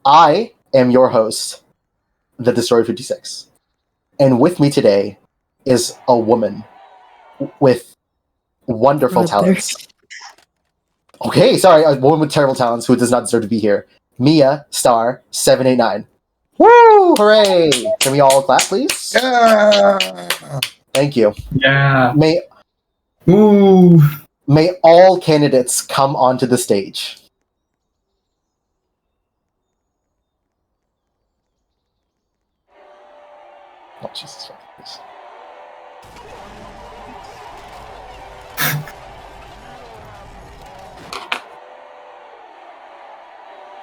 I am your host, the Destroyer 56. And with me today is a woman with wonderful talents. Okay, sorry, a woman with terrible talents who does not deserve to be here. Mia Star 789. Woo! Hooray! Can we all clap, please? Yeah. Thank you. Yeah. Ooh. May all candidates come onto the stage. Oh, Jesus Christ.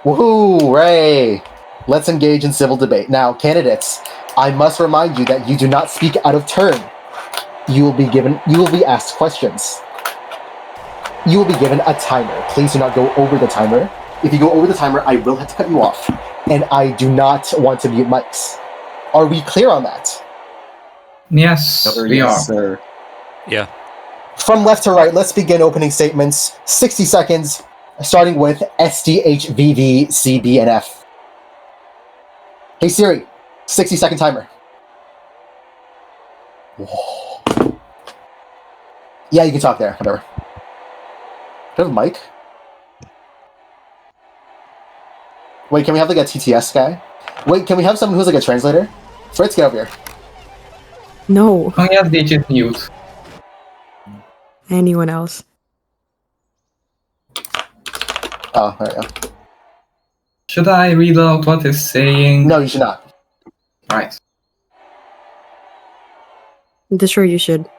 Woohoo! Ray! Let's engage in civil debate. Now, candidates, I must remind you that you do not speak out of turn. You will be asked questions. You will be given a timer. Please do not go over the timer. If you go over the timer, I will have to cut you off. And I do not want to mute mics. Are we clear on that? Yes, we are. Sir. Yeah. From left to right, let's begin opening statements. 60 seconds, starting with SDHVVCBNF. Hey Siri, 60-second timer. Whoa. Yeah, you can talk there, whatever. Do you have a mic? Wait, can we have like a TTS guy? Wait, can we have someone who's like a translator? Fritz, get over here. No. Oh yes, they just mute. Anyone else? Oh, there you go. Should I read out what it's saying? No, you should not. Right. Sure you should.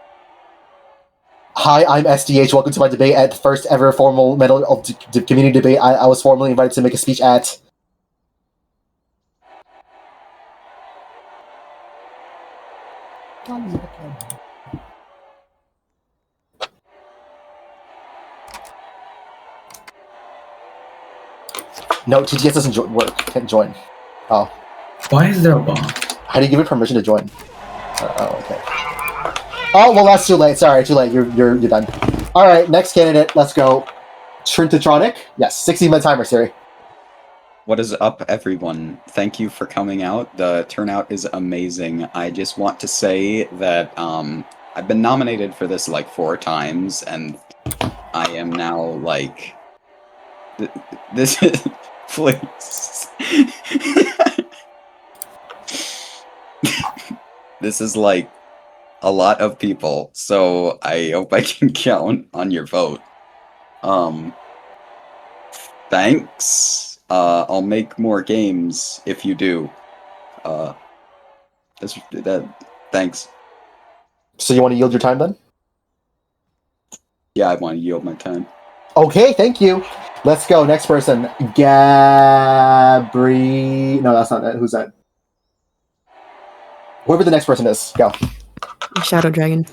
Hi, I'm SDH. Welcome to my debate at the first ever formal Medal of Community Debate. I was formally invited to make a speech at... No, TTS doesn't work. Can't join. Oh. Why is there a bomb? How do you give it permission to join? Oh, okay. Oh, well, that's too late. Sorry, too late. You're done. All right, next candidate. Let's go. Trintatronic. Yes, 60-minute timer, Siri. What is up, everyone? Thank you for coming out. The turnout is amazing. I just want to say that I've been nominated for this like 4 times, and I am now like this is please. This is like a lot of people, so I hope I can count on your vote. Thanks. I'll make more games if you do. Thanks. So you want to yield your time then? Yeah, I want to yield my time. Okay, thank you. Let's go. Next person. Gabri... No, that's not it. Who's that? Whoever the next person is. Go. Shadow Dragon.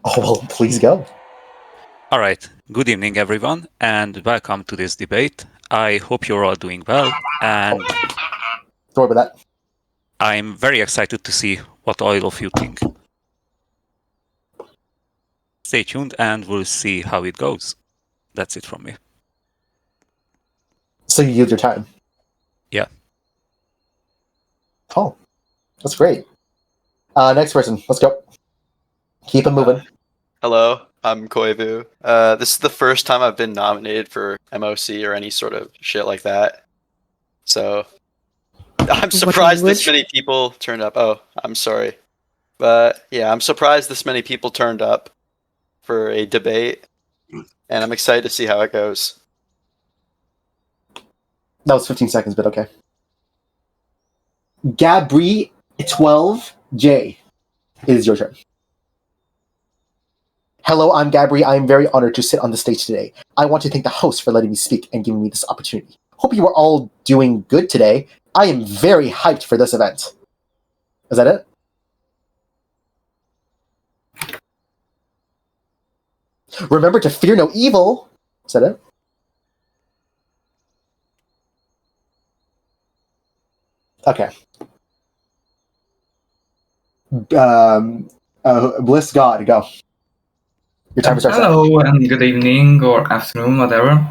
Oh, well, please go. All right. Good evening, everyone, and welcome to this debate. I hope you're all doing well, and Sorry about that. I'm very excited to see what all of you think. Stay tuned, and we'll see how it goes. That's it from me. So you yield your time? Yeah. Oh, that's great. Next person. Let's go. Keep it moving. Hello, I'm Koivu. This is the first time I've been nominated for MOC or any sort of shit like that. So I'm surprised this many people turned up. Oh, I'm sorry. But yeah, I'm surprised this many people turned up for a debate. And I'm excited to see how it goes. That was 15 seconds, but okay. Gabri 12J, it is your turn. Hello, I'm Gabri. I am very honored to sit on the stage today. I want to thank the host for letting me speak and giving me this opportunity. Hope you are all doing good today. I am very hyped for this event. Is that it? Remember to fear no evil. Is that it? Okay. Bliss God, go. Your timer starts. Hello and good evening or afternoon, whatever.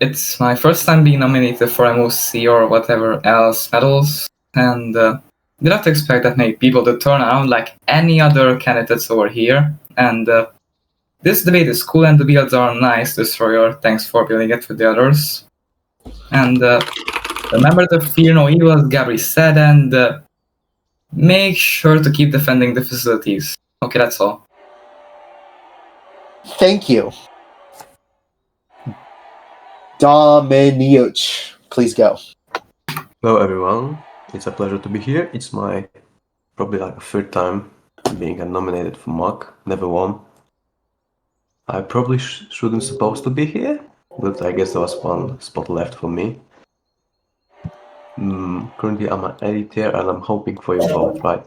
it's my first time being nominated for MOC or whatever else medals, and did not expect that many people to turn around like any other candidates over here. And this debate is cool and the builds are nice, Destroyer. Thanks for building it with the others. And remember to fear no evil, as Gabri said, and make sure to keep defending the facilities. Okay, that's all. Thank you. Dominiuch, please go. Hello everyone, it's a pleasure to be here. It's my probably like a third time being nominated for MOC, never won. I probably shouldn't supposed to be here, but I guess there was one spot left for me. Currently I'm an editor and I'm hoping for your vote, right?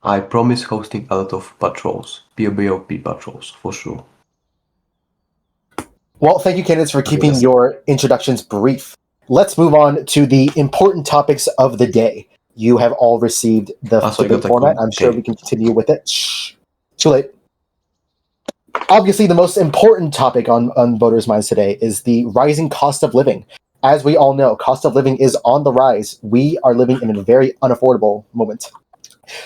I promise hosting a lot of patrols, POBOP patrols, for sure. Well, thank you, candidates, for keeping Yes. your introductions brief. Let's move on to the important topics of the day. You have all received the So you debate got a format. cool- I'm sure okay. we can continue with it. Shh. Too late. Obviously, the most important topic on voters' minds today is the rising cost of living. As we all know, cost of living is on the rise. We are living in a very unaffordable moment.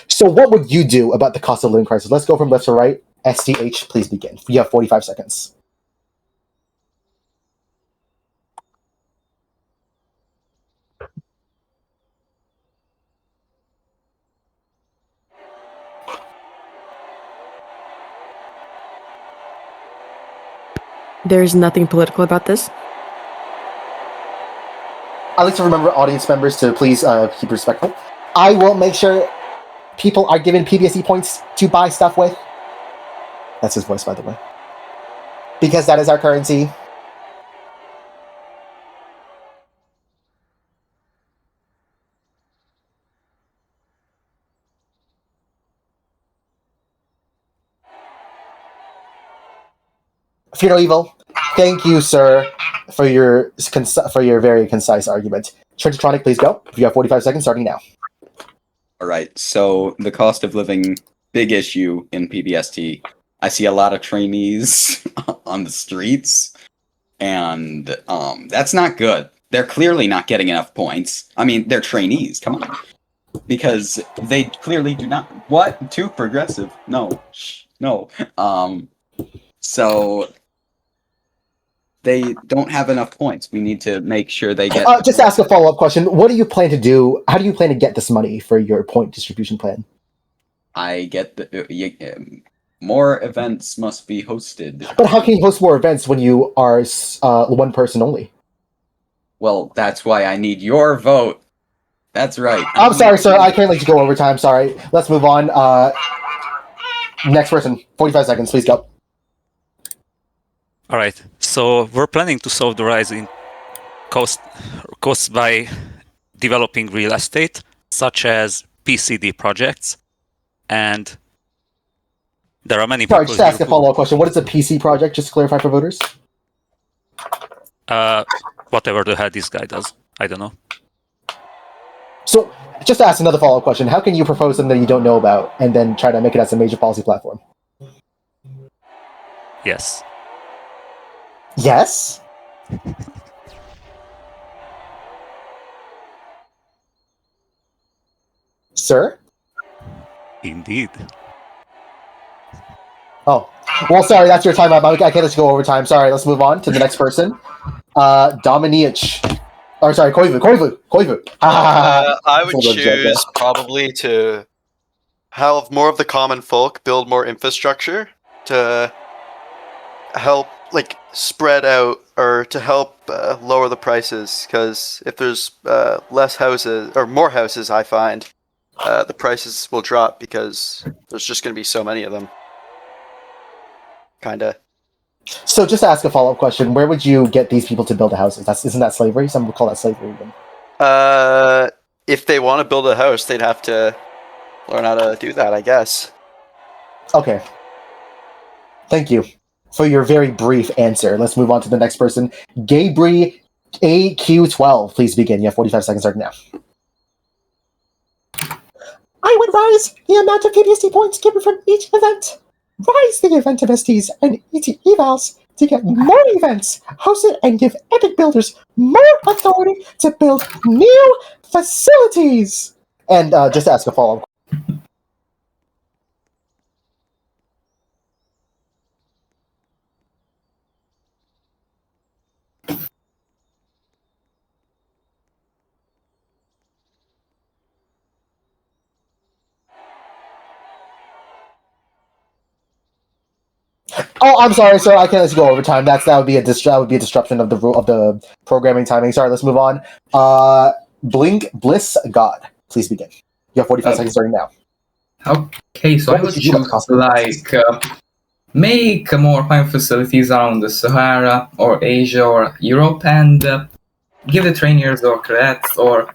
So what would you do about the cost of living crisis? Let's go from left to right. STH, please begin. You have 45 seconds. There's nothing political about this. I'd like to remember audience members to please keep respectful. I will make sure people are given PBSE points to buy stuff with. That's his voice, by the way. Because that is our currency. Fear no evil. Thank you, sir, for your very concise argument. Trenchatronic, please go. You have 45 seconds starting now. All right. So the cost of living, big issue in PBST. I see a lot of trainees on the streets, and that's not good. They're clearly not getting enough points. I mean, they're trainees. Come on, because they clearly do not. What? Too progressive? No. Shh. No. So they don't have enough points. We need to make sure they get. Just ask a follow-up question. What do you plan to do? How do you plan to get this money for your point distribution plan? I get the more events must be hosted. But how can you host more events when you are one person only? Well, that's why I need your vote. That's right. I'm sorry, sir. I can't let you go over time. Sorry. Let's move on. Next person. 45 seconds. Please go. All right. So we're planning to solve the rise in costs by developing real estate, such as PCD projects, and there are many people. Sorry, just ask a follow-up question. What is a PC project? Just to clarify for voters. Whatever the hell this guy does, I don't know. So, just ask another follow-up question. How can you propose something that you don't know about and then try to make it as a major policy platform? Yes. Yes? Sir? Indeed. Oh. Well, sorry, that's your time up. I can't let you go over time. Sorry, let's move on to the next person. Dominiuch. Or sorry, Koivu. I would Hold on, choose probably to have more of the common folk build more infrastructure to help like spread out or to help lower the prices, because if there's less houses or more houses, I find the prices will drop because there's just going to be so many of them. Kinda. So just to ask a follow-up question, where would you get these people to build a house? Isn't that slavery? Some would call that slavery even. If they want to build a house, they'd have to learn how to do that, I guess. Okay. Thank you for your very brief answer. Let's move on to the next person. Gabri AQ12, please begin. You have 45 seconds starting now. I would rise the amount of PBST points given from each event. Rise the event MSTs and ET evals to get more events hosted and give Epic builders more authority to build new facilities. And just ask a follow-up. Oh, I'm sorry, sir. I can't let you go over time. That would be a disruption of the programming timing. Sorry, let's move on. Blink Bliss God, please begin. You have 45 seconds starting now. Okay, so I would choose make more crime facilities around the Sahara or Asia or Europe and give the trainers or cadets or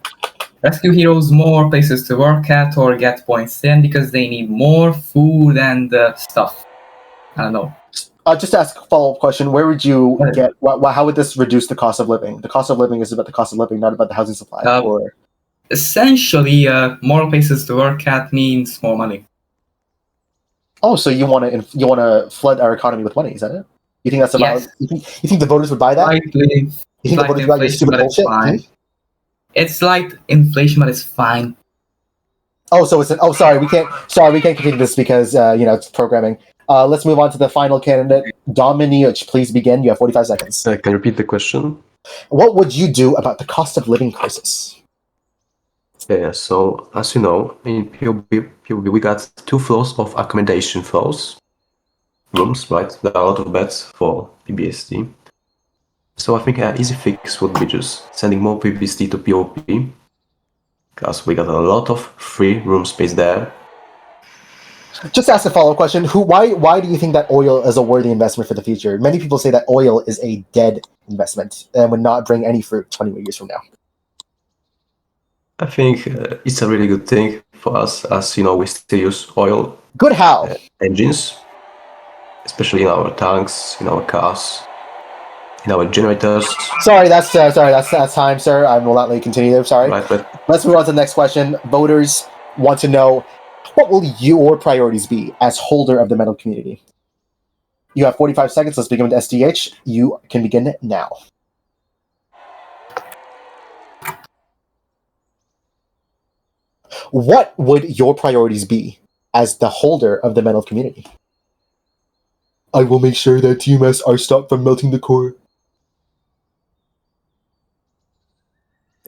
rescue heroes more places to work at or get points in because they need more food and stuff. I don't know. Just to ask a follow-up question, where would you get? How would this reduce the cost of living? The cost of living is about the cost of living, not about the housing supply. Essentially, more places to work at means more money. Oh, so you want to flood our economy with money? Is that it? You think that's about? Yes. You think the voters would buy that? Slightly. You think the voters would buy your stupid bullshit? It's like inflation, but it's fine. Oh, so it's sorry, we can't continue this because it's programming. Let's move on to the final candidate, Dominiuch. Please begin. You have 45 seconds. Can you repeat the question? What would you do about the cost of living crisis? Yeah, so as you know, in PUB we got 2 floors of accommodation floors, rooms, right? There are a lot of beds for PBST. So I think an easy fix would be just sending more PBST to POP, because we got a lot of free room space there. Just ask a follow-up question. Why do you think that oil is a worthy investment for the future? Many people say that oil is a dead investment and would not bring any fruit 20 years from now. I think it's a really good thing for us, as we still use oil. Good how? Engines, especially in our tanks, in our cars, in our generators. Sorry, that's time, sir. I will not let you continue. Sorry. Right, but let's move on to the next question. Voters want to know, what will your priorities be as holder of the medal community? You have 45 seconds. Let's begin with SDH. You can begin now. What would your priorities be as the holder of the medal community? I will make sure that TMS are stopped from melting the core.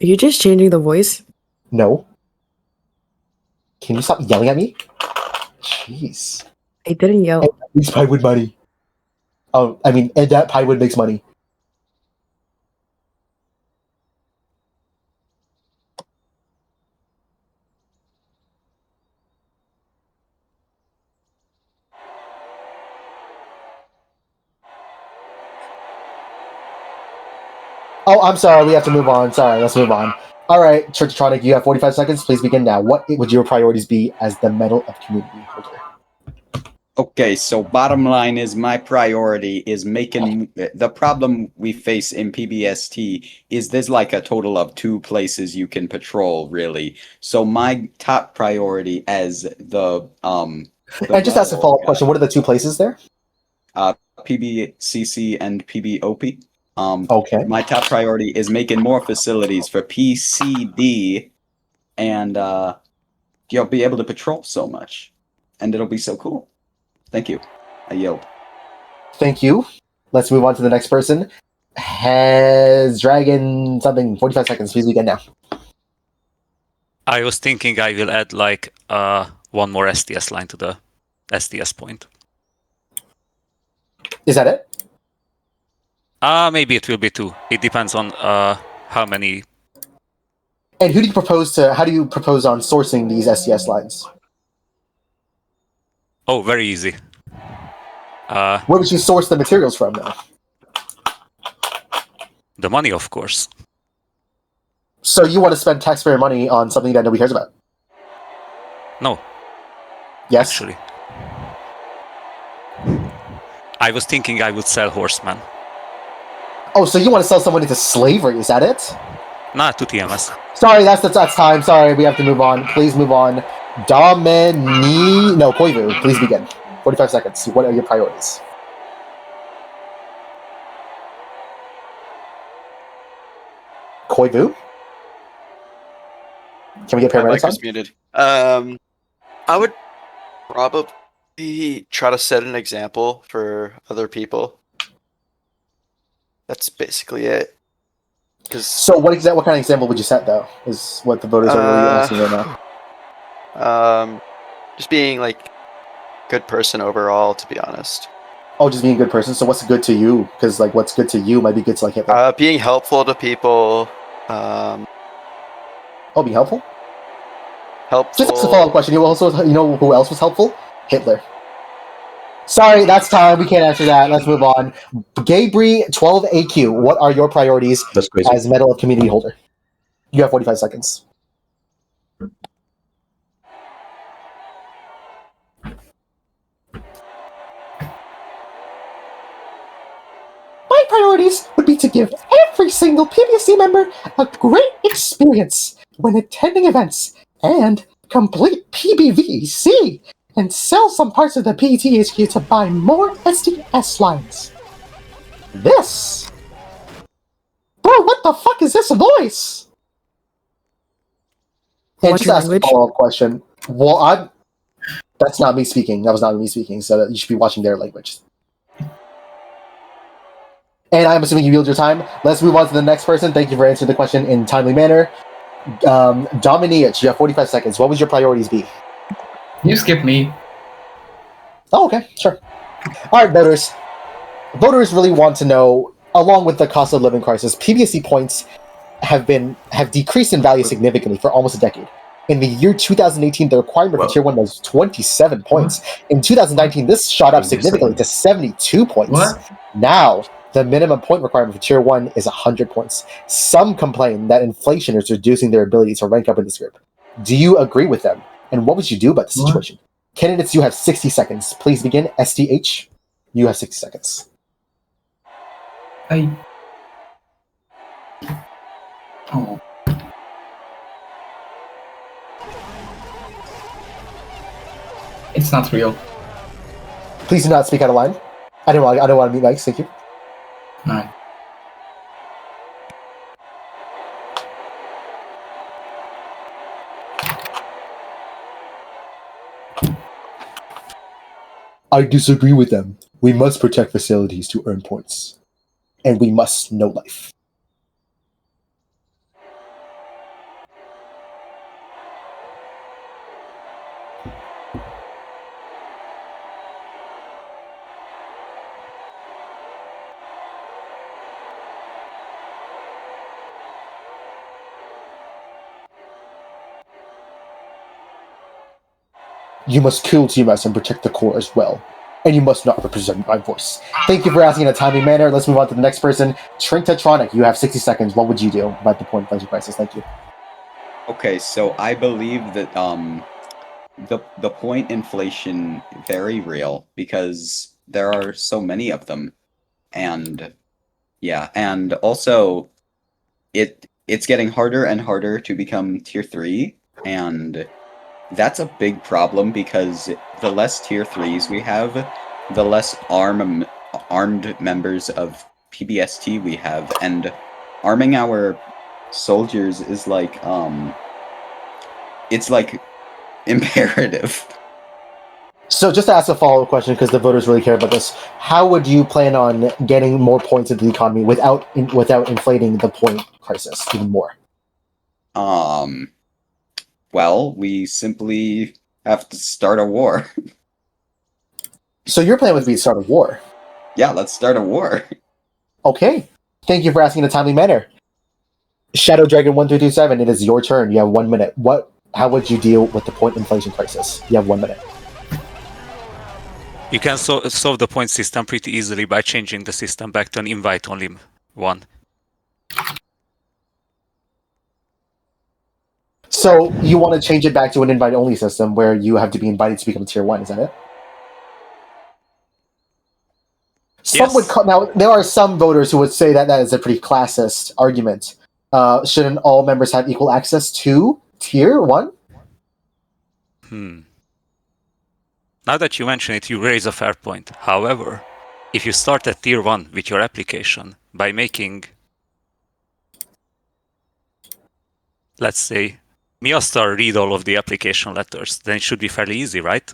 Are you just changing the voice? No. Can you stop yelling at me? Jeez. I didn't yell. And that makes Pinewood money. Oh, I mean, and that Pinewood makes money. Oh, I'm sorry. We have to move on. Sorry, let's move on. All right, Churchtronic, you have 45 seconds. Please begin now. What would your priorities be as the Medal of Community holder? Okay, so bottom line is my priority is making the problem we face in PBST is there's like a total of 2 places you can patrol, really. So my top priority as the and just ask a follow-up question. What are the 2 places there? PBCC and PBOP. Okay. My top priority is making more facilities for PCD, and you'll be able to patrol so much, and it'll be so cool. Thank you. I yield. Thank you. Let's move on to the next person. Has Dragon something? 45 seconds. Please begin now. I was thinking I will add like one more STS line to the STS point. Is that it? Maybe it will be 2. It depends on how many. And how do you propose on sourcing these STS lines? Oh, very easy. Where would you source the materials from, though? The money, of course. So you want to spend taxpayer money on something that nobody cares about? No. Yes? Actually. I was thinking I would sell Horseman. Oh, so you want to sell someone into slavery? Is that it? Not to TMS. Sorry, that's time. Sorry, we have to move on. Please move on. Koivu, please begin. 45 seconds. What are your priorities? Koivu? Can we get My paramedics mic on? was muted. I would probably try to set an example for other people. That's basically it. Because So what kind of example would you set, though? Is what the voters are really asking right now. just being like good person overall, to be honest. Oh, just being a good person. So what's good to you? Because like, what's good to you might be good to like Hitler. Being helpful to people. Oh, be helpful. Helpful. Just a follow-up question. You know who else was helpful? Hitler. Sorry, that's time. We can't answer that. Let's move on. Gabri 12AQ. What are your priorities That's crazy. as Medal of Community holder? You have 45 seconds. My priorities would be to give every single PBSC member a great experience when attending events and complete PBVC and sell some parts of the PETHQ to buy more SDS lines. This? Bro, what the fuck is this voice? And What's just your ask a language? follow-up question. Well, that's not me speaking. That was not me speaking, so you should be watching their language. And I'm assuming you yield your time. Let's move on to the next person. Thank you for answering the question in timely manner. Dominic, you have 45 seconds. What would your priorities be? You skip me. Oh, okay, sure. All right, voters. Voters really want to know, along with the cost of living crisis, PBSC points have decreased in value significantly for almost a decade. In the year 2018, the requirement for Tier 1 was 27 points. In 2019, this shot up significantly to 72 points. What? Now, the minimum point requirement for Tier 1 is 100 points. Some complain that inflation is reducing their ability to rank up in this group. Do you agree with them? And what would you do about the What? situation? Candidates, you have 60 seconds. Please begin. SDH, you have 60 seconds. Oh. It's not real. Please do not speak out of line. I don't want to mute mics. Thank you. Alright. I disagree with them. We must protect facilities to earn points. And we must know life. You must kill TMS and protect the core as well. And you must not represent my voice. Thank you for asking in a timely manner. Let's move on to the next person. Trintatronic, you have 60 seconds. What would you do about the point inflation crisis? Thank you. Okay, so I believe that the point inflation very real because there are so many of them, and yeah, and also it's getting harder and harder to become tier 3, and that's a big problem because the less tier 3s we have, the less armed members of PBST we have, and arming our soldiers is like it's like imperative. So just to ask a follow-up question, because the voters really care about this, how would you plan on getting more points into the economy without inflating the point crisis even more? Well, we simply have to start a war. So your plan would be to start a war. Yeah, let's start a war. Okay. Thank you for asking in a timely manner. Shadow Dragon 1327, it is your turn. You have 1 minute. How would you deal with the point inflation crisis? You have 1 minute. You can solve the point system pretty easily by changing the system back to an invite-only one. So you want to change it back to an invite-only system where you have to be invited to become a tier 1, is that it? Some Yes. would now there are some voters who would say that is a pretty classist argument. Shouldn't all members have equal access to tier 1? Now that you mention it, you raise a fair point. However, if you start at tier 1 with your application by making let's say, Miostar read all of the application letters, then it should be fairly easy, right?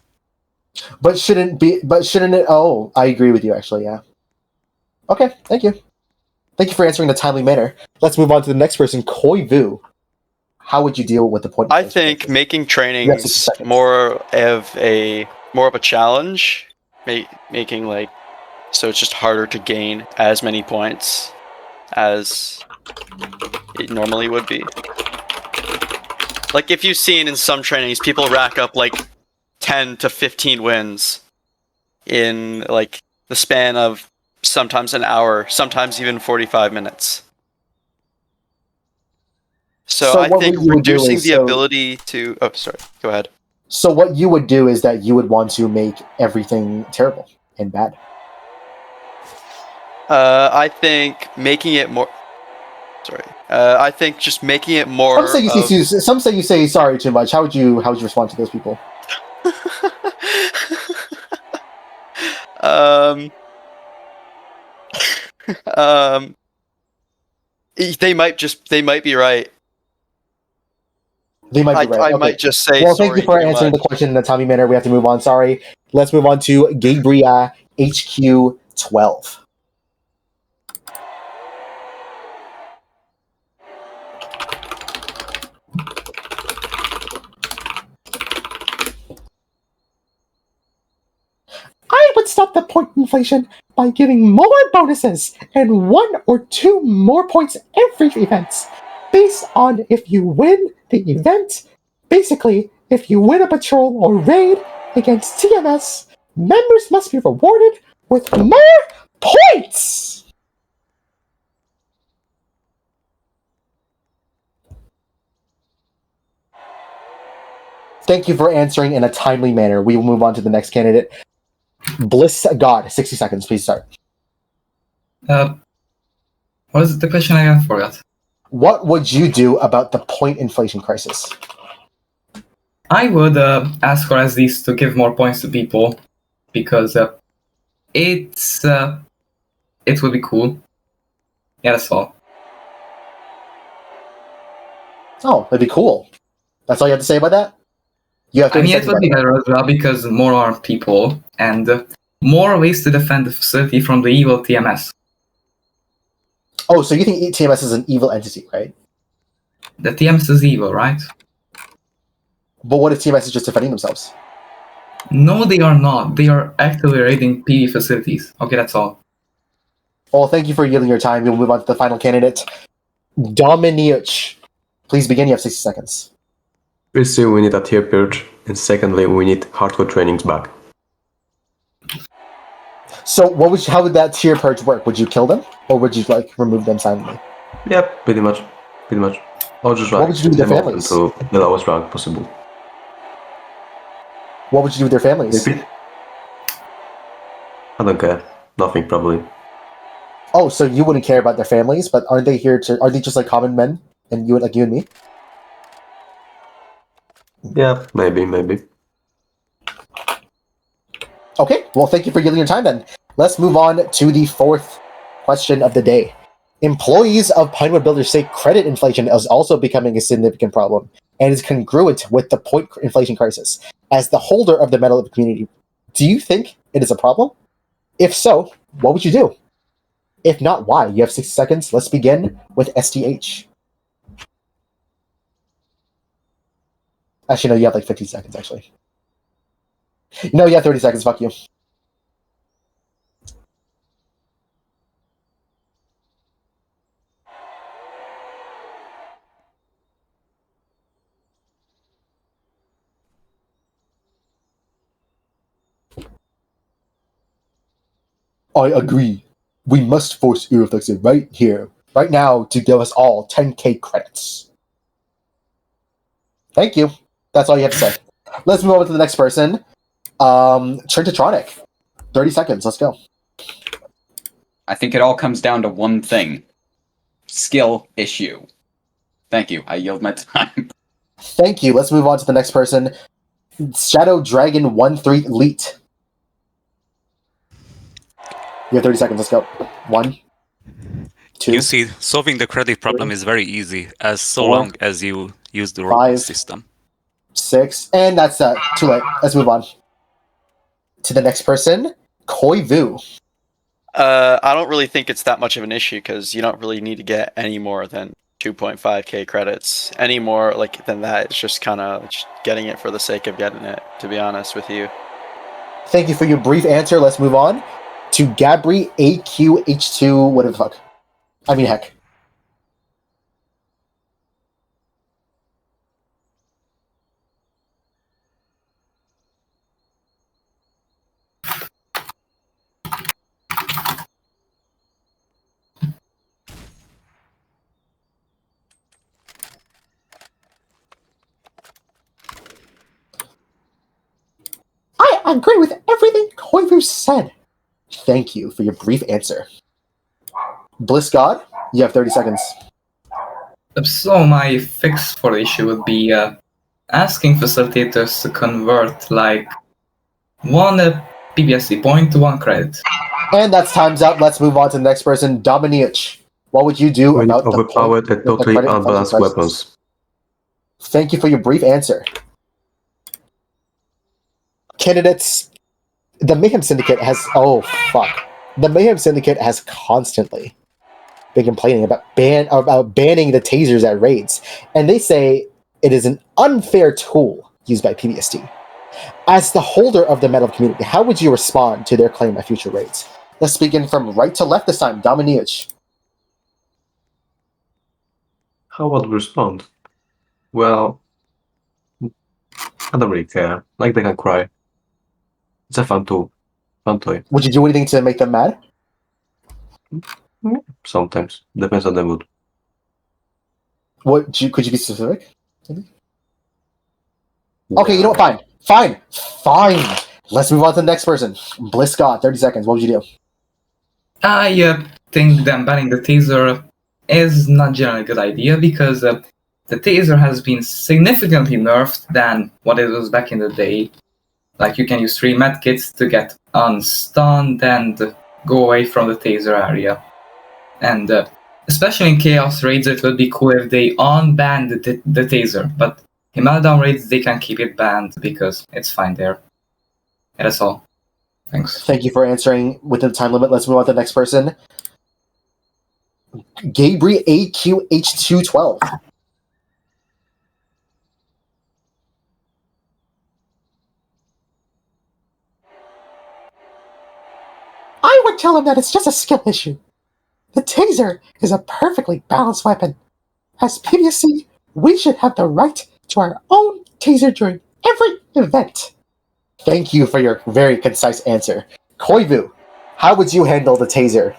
But shouldn't it? Oh, I agree with you, actually, yeah. Okay, thank you. Thank you for answering in a timely manner. Let's move on to the next person, Koivu. How would you deal with the point? I think making You have 60 trainings seconds. more of a challenge, making like so it's just harder to gain as many points as it normally would be. Like if you've seen in some trainings, people rack up like 10 to 15 wins in like the span of sometimes an hour, sometimes even 45 minutes. So I what think you would do reducing is- the ability to... Oh, sorry. Go ahead. So what you would do is that you would want to make everything terrible and bad. I think making it more... Sorry. I think just making it more Some say you say sorry too much. How would you respond to those people? They might be right. They might be right. I Okay. might just say Well, sorry thank you for too answering much. the question in a timely manner. We have to move on. Sorry. Let's move on to Gabriel HQ12. I would stop the point inflation by giving more bonuses and 1 or 2 more points every event, based on if you win the event. Basically, if you win a patrol or raid against TMS, members must be rewarded with more points! Thank you for answering in a timely manner. We will move on to the next candidate. Bliss God, 60 seconds, please start. What is the question again? I forgot. What would you do about the point inflation crisis? I would ask for SDs to give more points to people because it would be cool. Yeah, that's all. Oh, that'd be cool. That's all you have to say about that? You have 30 I mean, it seconds would be left. better as well because more armed people and more ways to defend the facility from the evil TMS. Oh, so you think TMS is an evil entity, right? The TMS is evil, right? But what if TMS is just defending themselves? No, they are not. They are actively raiding PV facilities. Okay, that's all. Well, thank you for yielding your time. We'll move on to the final candidate, Dominiuch. Please begin. You have 60 seconds. Firstly, we need a tier purge, and secondly, we need hardcore trainings back. So, how would that tier purge work? Would you kill them, or would you remove them silently? Yeah, pretty much. Or just What would you do with their them up families? into the lowest rank possible. What would you do with their families? Repeat? I don't care. Nothing, probably. Oh, so you wouldn't care about their families, but aren't they here to? Are they just like common men, and you and me? Yeah, maybe. Okay, well, thank you for yielding your time then. Let's move on to the fourth question of the day. Employees of Pinewood Builders say credit inflation is also becoming a significant problem and is congruent with the point inflation crisis. As the holder of the Medal of the Community, do you think it is a problem? If so, what would you do? If not, why? You have 60 seconds. Let's begin with STH. Actually, no, you have 50 seconds, actually. No, you have 30 seconds. Fuck you. I agree. We must force Euroflexer right here, right now, to give us all 10k credits. Thank you. That's all you have to say. Let's move on to the next person. Trintatronic. 30 seconds. Let's go. I think it all comes down to one thing. Skill issue. Thank you. I yield my time. Thank you. Let's move on to the next person. Shadow Dragon 13 Elite. You have 30 seconds. Let's go. 1, 2, You see, solving the credit problem is very easy, as so 4, long as you use the 5, roll system. 6, and that's too late. Let's move on to the next person, Koivu. I don't really think it's that much of an issue because you don't really need to get any more than 2.5k credits. Any more than that, it's just kind of getting it for the sake of getting it, to be honest with you. Thank you for your brief answer. Let's move on to Gabri AQH2. Whatever the fuck. I mean, heck. I agree with everything Koivu said. Thank you for your brief answer. Bliss God, you have 30 seconds. So my fix for the issue would be asking facilitators to convert one PBSC point to 1 credit. And that's time's up. Let's move on to the next person, Dominic. What would you do When about overpowered and totally credit unbalanced crisis? weapons. Thank you for your brief answer. Candidates, the Mayhem Syndicate has... Oh, fuck. The Mayhem Syndicate has constantly been complaining about banning the tasers at raids. And they say it is an unfair tool used by PBSD. As the holder of the Medal of Community, how would you respond to their claim at future raids? Let's begin from right to left this time. Dominic. How would we respond? Well, I don't really care. They can cry. It's a fun tool. Fun toy. Would you do anything to make them mad? Sometimes. Depends on the mood. Could you be specific? Maybe? Okay, you know what? Fine. Let's move on to the next person. Bliss God, 30 seconds. What would you do? I think them banning the taser is not generally a good idea because the taser has been significantly nerfed than what it was back in the day. You can use 3 medkits to get unstunned and go away from the taser area. And especially in Chaos raids, it would be cool if they unbanned the taser. But in Meltdown raids, they can keep it banned because it's fine there. And that's all. Thanks. Thank you for answering within the time limit. Let's move on to the next person. Gabriel AQH212. I would tell him that it's just a skill issue. The taser is a perfectly balanced weapon. As PBSC, we should have the right to our own taser during every event. Thank you for your very concise answer. Koivu, how would you handle the taser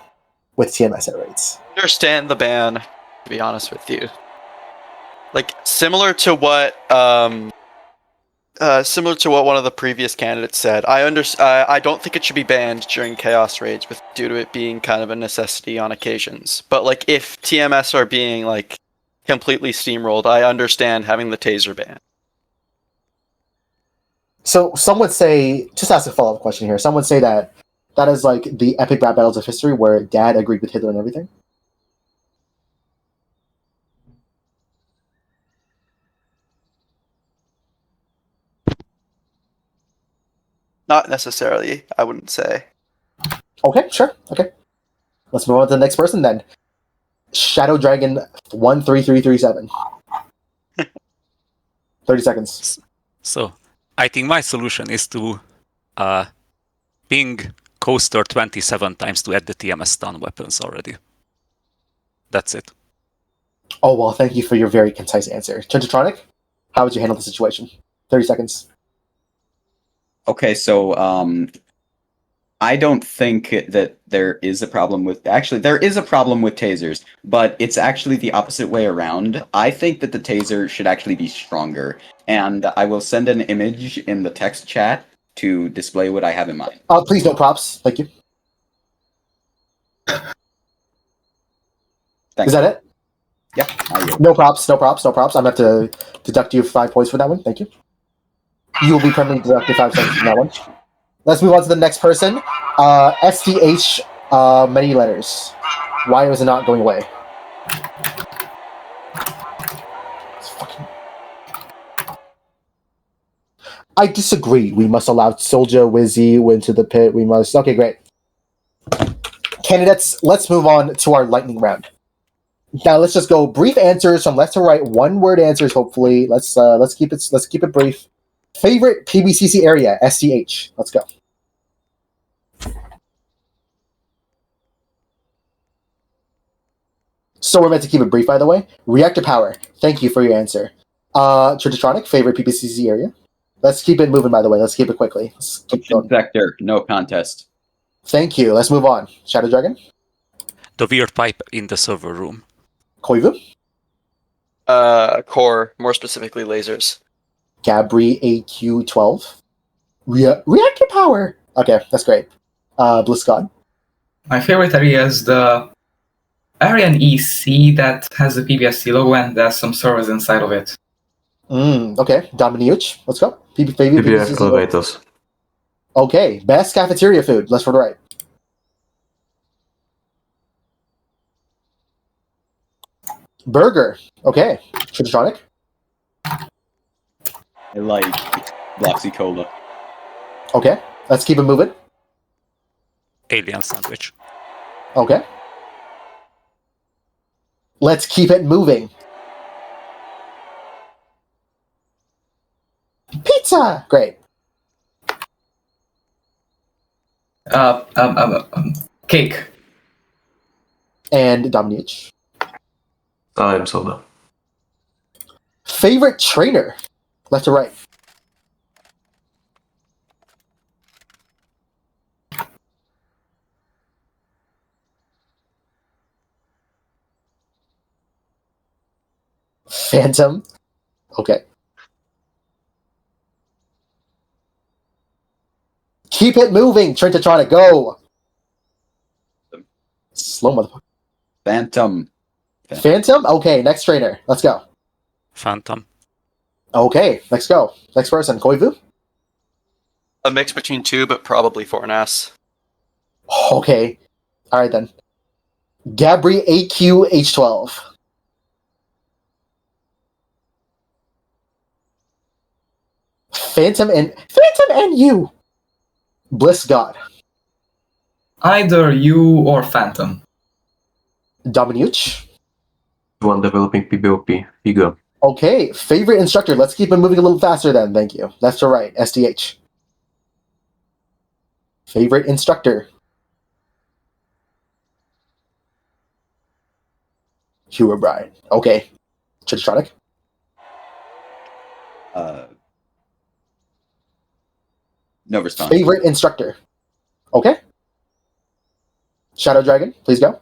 with TMS at raids? Understand the ban, to be honest with you. Similar to what one of the previous candidates said, I don't think it should be banned during Chaos raids due to it being kind of a necessity on occasions. But if TMS are being completely steamrolled, I understand having the taser ban. So some would say, just ask a follow-up question here. Some would say that is the epic rap battles of history where Dad agreed with Hitler and everything. Not necessarily, I wouldn't say. Okay, sure. Okay. Let's move on to the next person then. Shadow Dragon 13337. 30 seconds. So, I think my solution is to ping Coaster 27 times to add the TMS stun weapons already. That's it. Oh, well, thank you for your very concise answer. Chintatronic, how would you handle the situation? 30 seconds. Okay, so I don't think that there is a problem with... Actually, there is a problem with tasers, but it's actually the opposite way around. I think that the taser should actually be stronger, and I will send an image in the text chat to display what I have in mind. Please, no props. Thank you. Thanks. Is that it? Yeah, I will. No props. I'm going to have to deduct you 5 points for that one. Thank you. You will be permanently deducted 5 seconds from that one. Let's move on to the next person. SDH, many letters. Why is it not going away? It's fucking... I disagree. We must allow Soldier Wizzy into the pit. We must... Okay, great. Candidates, let's move on to our lightning round. Now let's just go brief answers from left to right, one-word answers. Hopefully, let's keep it brief. Favorite PBCC area, SDH. Let's go. So we're meant to keep it brief, by the way. Reactor power. Thank you for your answer. Trinitron, favorite PBCC area. Let's keep it moving, by the way. Let's keep it quickly. Let's keep going. Vector, no contest. Thank you. Let's move on. Shadow Dragon. The weird pipe in the server room. Koivu. Core, more specifically lasers. Gabri AQ12. Reactor power. Okay, that's great. BlizzCon. My favorite area is the area in EC that has the PBSC logo and there's some servers inside of it. Okay, Dominiuch. Let's go. Favorite PBF PBCC. elevators. Okay, best cafeteria food. Let's go to right. Burger. Okay. Trinitron. I like Bloxy Cola. Okay, let's keep it moving. Alien sandwich. Okay. Let's keep it moving. Pizza! Great. Cake. And Dominic. Time soda. Favorite trainer? Left to right. Phantom? Okay. Keep it moving, Trintatronic, go! Slow motherfucker. Phantom. Phantom? Okay, next trainer. Let's go. Phantom. Okay, let's go. Next person, Koivu? A mix between two, but probably Fornas. Okay. Alright then. Gabri AQ H12. Phantom and you. Bliss God. Either you or Phantom. Dominiuch. One developing PBOP. Figo. Okay, favorite instructor. Let's keep it moving a little faster then. Thank you. Left to right. SDH. Favorite instructor. Hugh O'Brien. Okay. Chitronic. No response. Favorite instructor. Okay. Shadow Dragon, please go.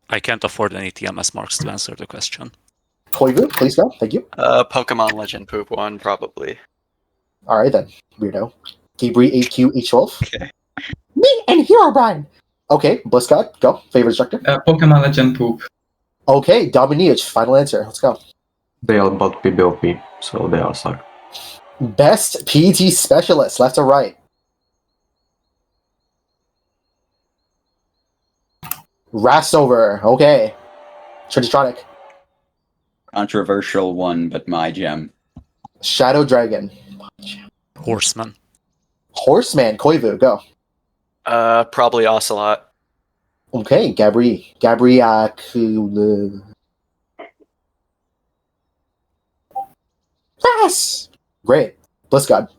I can't afford any TMS marks to answer the question. Koivu, please go. Thank you. Pokemon Legend Poop one, probably. Alright then. Weirdo. Gabri AQ H12. Okay. Me and Hugh O'Brien. Okay, Blizzcod, go. Favorite instructor. Pokemon Legend Poop. Okay, Dominic, final answer. Let's go. They are about PBOP, so they are suck. Best PET specialist, left to right. Rastover, okay. Trinitronic. Controversial one, but my gem. Shadow Dragon. Horseman. Horseman, Koivu, go. Probably Ocelot. Okay, Gabri. Yes! Great. BlizzCod.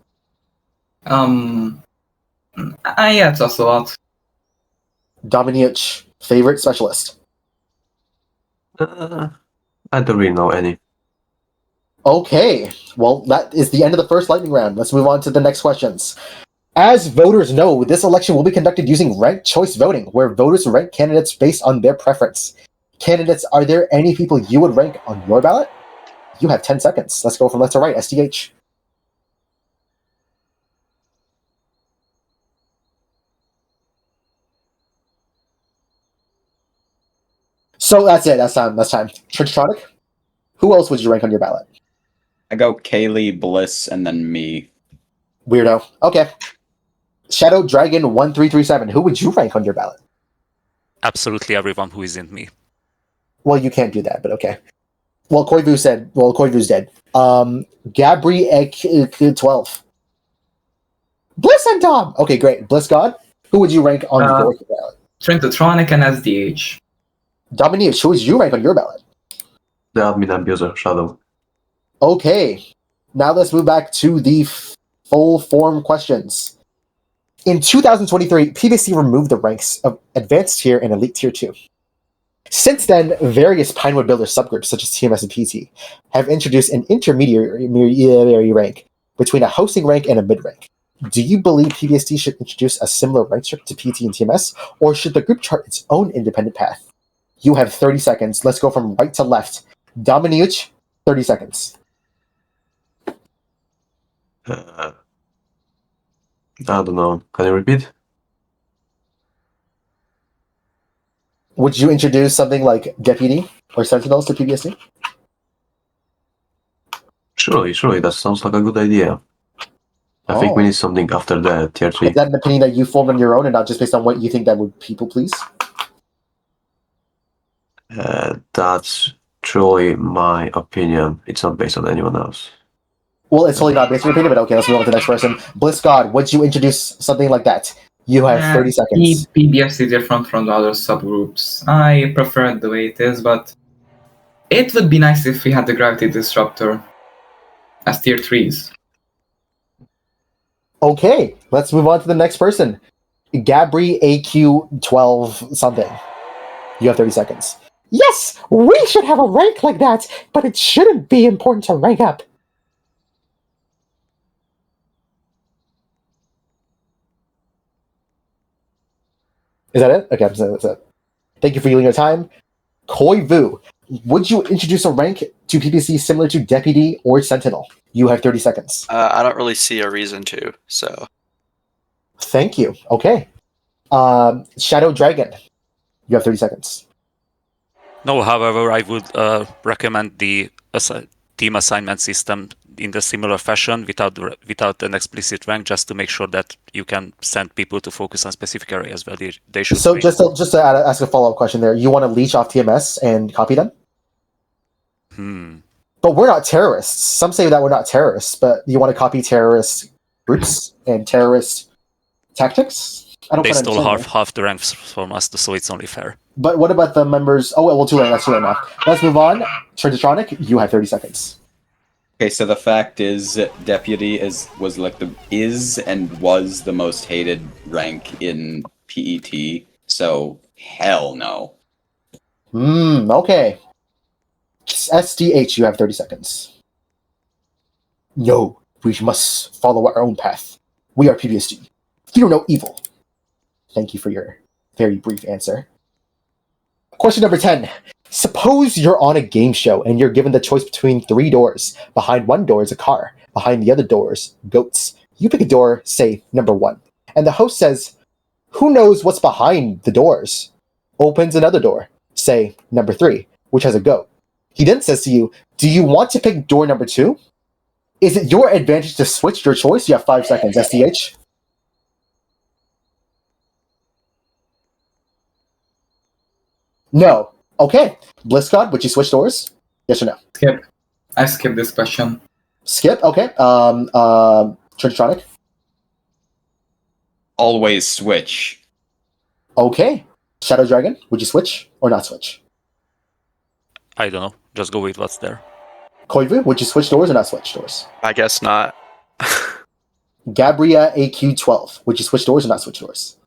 Yeah, it's Ocelot. Dominic, favorite specialist. I don't really know any. Okay, well, that is the end of the first lightning round. Let's move on to the next questions. As voters know, this election will be conducted using ranked choice voting, where voters rank candidates based on their preference. Candidates, are there any people you would rank on your ballot? You have 10 seconds. Let's go from left to right. SDH. So that's it. That's time. Tritronic, who else would you rank on your ballot? I go Kaylee, Bliss, and then me. Weirdo. Okay. Shadow Dragon 1337. Who would you rank on your ballot? absolutely everyone who isn't me. Well, you can't do that, but okay. Well, Koivu's dead. Gabri Ek 12. Bliss and Dom. Okay, great. Bliss God. Who would you rank on your ballot? Trintotronic and SDH. Dominique, who would you rank on your ballot? The admin abuser, Shadow. Okay. Now let's move back to the full form questions. In 2023, PBC removed the ranks of Advanced Tier and Elite Tier 2. Since then, various Pinewood Builder subgroups, such as TMS and PT, have introduced an intermediary rank between a hosting rank and a mid rank. Do you believe PBSD should introduce a similar rank structure to PT and TMS, or should the group chart its own independent path? You have 30 seconds. Let's go from right to left. Dominiuc, 30 seconds. I don't know. Can you repeat? Would you introduce something like Deputy or Sentinels to PBSD? Surely. That sounds like a good idea. I think we need something after the tier 3. Is that an opinion that you formed on your own and not just based on what you think that would people please? That's truly my opinion. It's not based on anyone else. Well, it's totally not based on your opinion, but okay, let's move on to the next person. Bliss God, would you introduce something like that? You have 30 seconds. PBS is different from the other subgroups. I prefer it the way it is, but it would be nice if we had the Gravity Disruptor as tier 3s. Okay, let's move on to the next person. Gabri AQ12 something. You have 30 seconds. Yes, we should have a rank like that, but it shouldn't be important to rank up. Is that it? Okay, that's it. Thank you for yielding your time. Koivu, would you introduce a rank to PPC similar to Deputy or Sentinel? You have 30 seconds. I don't really see a reason to, so. Thank you. Okay. Shadow Dragon, you have 30 seconds. No, however, I would recommend the team assignment system in the similar fashion without an explicit rank, just to make sure that you can send people to focus on specific areas where they should So be. just to ask a follow-up question there, you want to leech off TMS and copy them? But we're not terrorists. Some say that we're not terrorists, but you want to copy terrorist groups and terrorist tactics? I don't They quite stole understand that. half the ranks from us, so it's only fair. But what about the members? Oh, well, too late. That's too late now. Let's move on. Trintotronic, you have 30 seconds. Okay, so the fact is, Deputy was the most hated rank in PET. So hell no. Okay. SDH, you have 30 seconds. No, we must follow our own path. We are PBSD. Fear no evil. Thank you for your very brief answer. Question number 10. Suppose you're on a game show and you're given the choice between 3 doors. Behind one door is a car. Behind the other doors, goats. You pick a door, say number 1. And the host says, who knows what's behind the doors? Opens another door, say number 3, which has a goat. He then says to you, do you want to pick door number 2? Is it your advantage to switch your choice? You have 5 seconds, SDH. No. Okay. BlizzCon, would you switch doors? Yes or no? Skip. I skipped this question. Skip. Okay. Trintotronic. Always switch. Okay. Shadow Dragon, would you switch or not switch? I don't know. Just go with what's there. Koivu, would you switch doors or not switch doors? I guess not. Gabria AQ12, would you switch doors or not switch doors?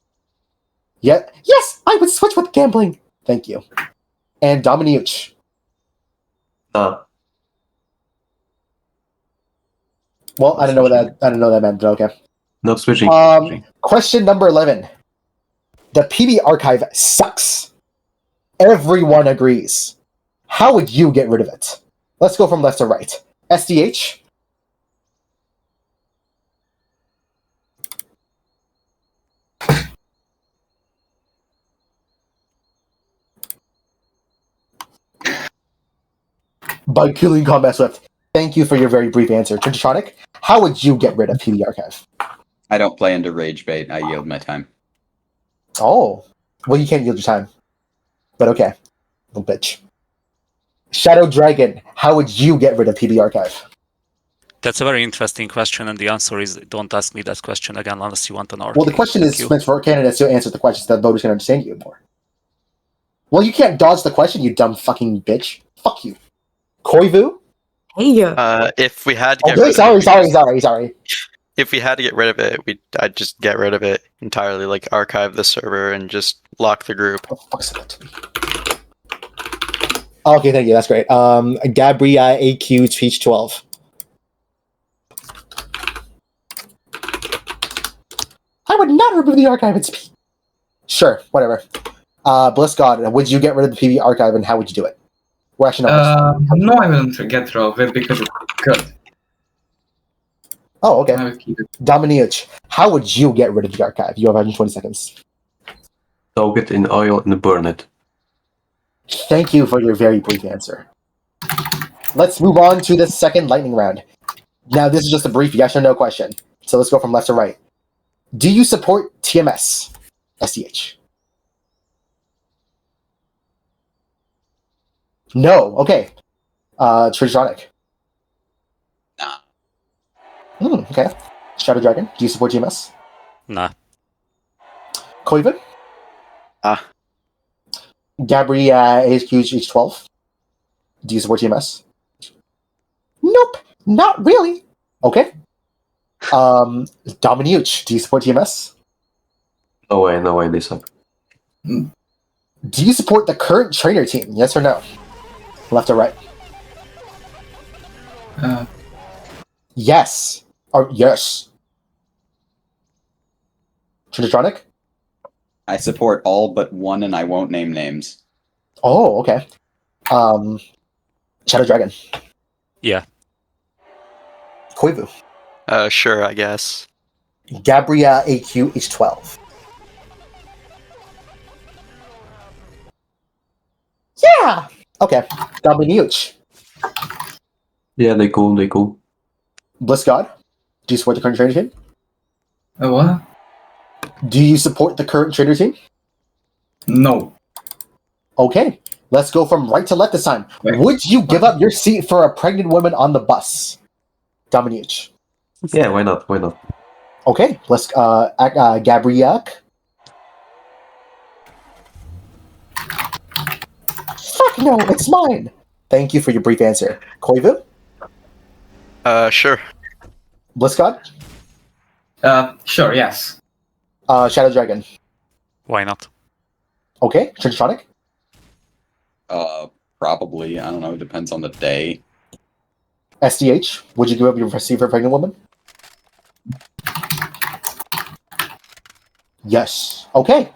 Yeah. Yes, I would switch with gambling. Thank you. And Dominiuc. Well, I don't know what that meant, but okay. Not switching. Question number 11. The PB archive sucks. Everyone agrees. How would you get rid of it? Let's go from left to right. SDH. By killing Combat Swift. Thank you for your very brief answer. Trintotronic, how would you get rid of PB archive? I don't play into rage bait. I yield my time. Oh. Well, you can't yield your time. but okay. Little bitch. Shadow Dragon, how would you get rid of PB Archive? That's a very interesting question, and the answer is don't ask me that question again unless you want an RK. Well, the question Thank is you. meant for candidates to answer the questions that voters can understand you more. Well, you can't dodge the question, you dumb fucking bitch. Fuck you. Koivu? Hey, If we had to get Okay, rid sorry, of it, sorry. if we had to get rid of it, I'd just get rid of it entirely, like archive the server and just lock the group. What the fuck said that to me? Okay, thank you. That's great. Gabria AQ Teach 12. I would not remove the archive and speak. Sure, whatever. Bliss God, would you get rid of the PB archive and how would you do it? Well, actually, no. No, I wouldn't get rid of it because it's good. Oh, okay. I would keep it. Dominiuch, how would you get rid of the archive? You have 120 seconds. Soak it in oil and burn it. Thank you for your very brief answer. Let's move on to the second lightning round. Now, this is just a brief yes or no question. So let's go from left to right. Do you support TMS? SDH. No. Okay. Trijonic. Nah. Okay. Shadow Dragon, do you support TMS? Nah. Koivu? Ah. Gabri HQ12. Do you support TMS? Nope, not really. Okay. Dominiuch, do you support TMS? No way, they suck. Do you support the current trainer team? Yes or no? Left or right? Yes. Or yes. Trinitron? I support all but one, and I won't name names. Oh, okay. Shadow Dragon. Yeah. Koivu. Sure, I guess. Gabria AQ H12. Yeah! Okay. Dominiuch. Yeah, they cool. Bliss God. Do you support the current trainer team? What? Do you support the current trainer team? No. Okay. Let's go from right to left this time. Wait. Would you give up your seat for a pregnant woman on the bus? Dominiuch. Yeah, why not? Okay. Let's Gabriak. Fuck no, it's mine. Thank you for your brief answer. Koivu? Sure. Bliss God? Sure, yes. Shadow Dragon. Why not? Okay. Trintronic? Probably. I don't know. Depends on the day. SDH? Would you give up your seat for a pregnant woman? Yes. Okay.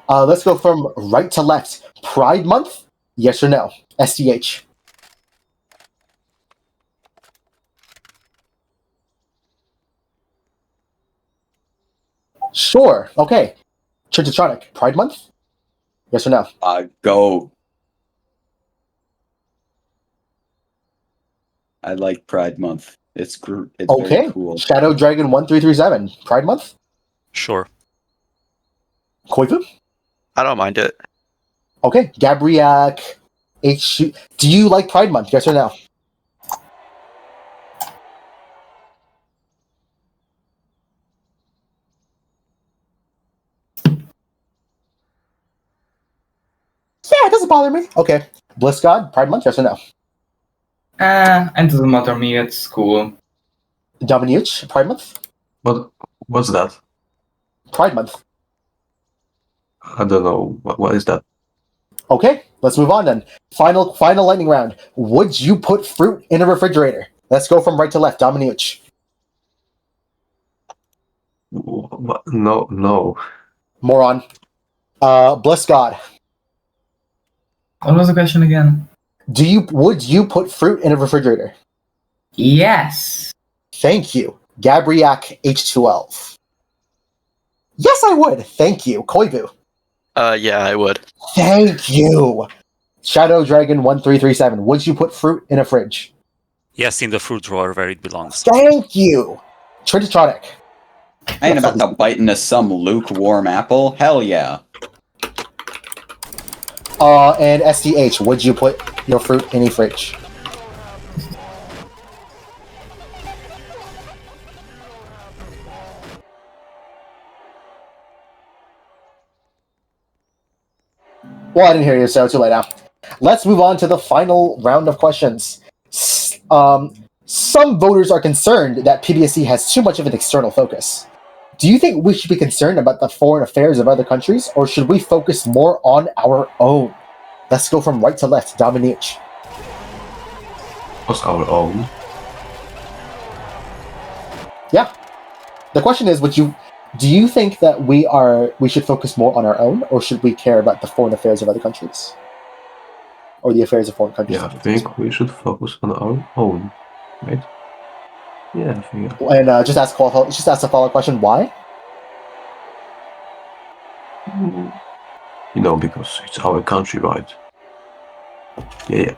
Let's go from right to left. Pride Month? Yes or no? SDH. Sure. Okay. Trintronic. Pride Month? Yes or no? Go. I like Pride Month. It's Okay. very cool. Shadow Dragon 1337. Pride Month? Sure. Koivu? I don't mind it. Okay. Gabriak H. Do you like Pride Month? Yes or no? Yeah, it doesn't bother me. Okay. Bliss God, Pride Month, yes or no? It doesn't matter me, it's cool. Dominiuch, Pride Month? What's that? Pride Month. I don't know. What is that? Okay, let's move on then. Final lightning round. Would you put fruit in a refrigerator? Let's go from right to left. Dominiuch. What? No. Moron. Bliss God. What was the question again? Would you put fruit in a refrigerator? Yes. Thank you. Gabriak H12. Yes, I would. Thank you. Koivu. Yeah, I would. Thank you. Shadow Dragon 1337. Would you put fruit in a fridge? Yes, in the fruit drawer where it belongs. Thank you. Trintronic. I ain't about to bite into some lukewarm apple. Hell yeah. And SDH, would you put your fruit in a fridge? Well, I didn't hear you, so too late now. Let's move on to the final round of questions. Some voters are concerned that PBSC has too much of an external focus. Do you think we should be concerned about the foreign affairs of other countries, or should we focus more on our own? Let's go from right to left. Dominique. What's our own? Yeah. The question is, do you think that we should focus more on our own, or should we care about the foreign affairs of other countries? Or the affairs of foreign countries? Yeah, I think we should focus on our own, right? Yeah, I think. And just ask a follow-up question. Why? You know, because it's our country, right? Yeah.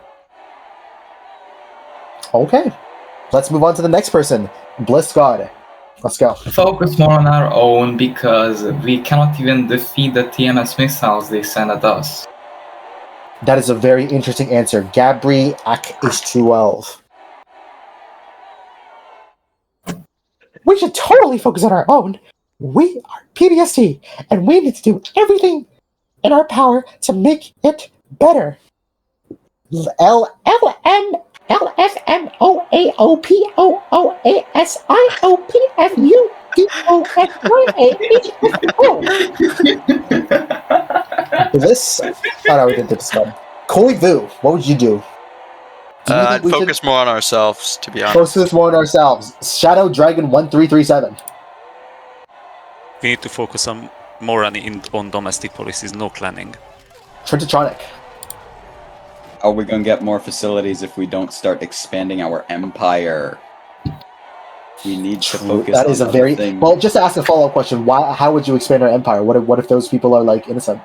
Okay. Let's move on to the next person. Bliss God. Let's go. Focus more on our own because we cannot even defeat the TMS missiles they send at us. That is a very interesting answer. Gabri H12. We should totally focus on our own. We are PBSC, and we need to do everything in our power to make it better. This? Oh no, we didn't this one. Koi Vu, what would you do? I'd focus more on ourselves, to be honest. Focus more on ourselves. Shadow Dragon 1337. We need to focus more on domestic policies, no clanning. Trintatronic. Are we gonna get more facilities if we don't start expanding our empire? We need to focus That on is a other very things. well. Just to ask a follow-up question. How would you expand our empire? What if those people are like innocent?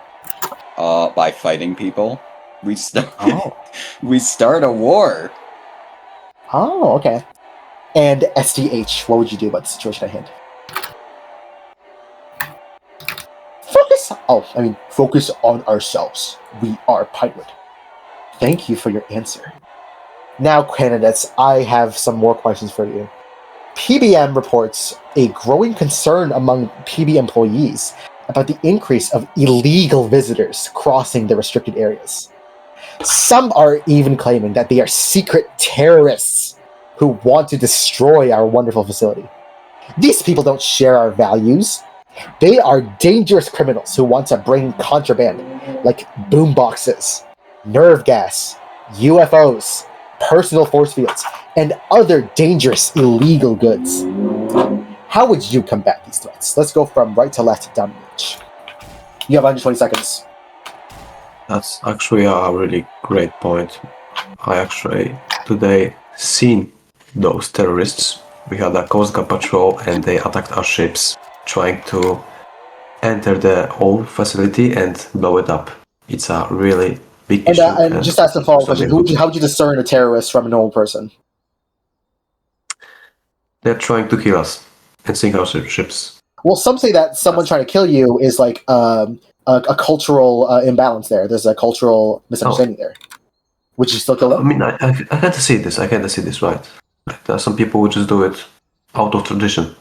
By fighting people. We start. Oh. We start a war. Oh, okay. And SDH, what would you do about the situation at hand? Focus on ourselves. We are Pinewood. Thank you for your answer. Now, candidates, I have some more questions for you. PBM reports a growing concern among PB employees about the increase of illegal visitors crossing the restricted areas. Some are even claiming that they are secret terrorists who want to destroy our wonderful facility. These people don't share our values. They are dangerous criminals who want to bring contraband like boomboxes, nerve gas, UFOs, personal force fields, and other dangerous illegal goods. How would you combat these threats? Let's go from right to left down the beach. You have 120 seconds. That's actually a really great point. I actually today seen those terrorists. We had a Coast Guard patrol and they attacked our ships, trying to enter the old facility and blow it up. It's a really big issue. And just ask the follow-up question. How would you discern a terrorist from a normal person? They're trying to kill us and sink our ships. Well, some say that someone trying to kill you is like a cultural imbalance there. There's a cultural misunderstanding there. Would you still kill them? I mean, I can't see this. I can't see this, right? There are some people who just do it out of tradition.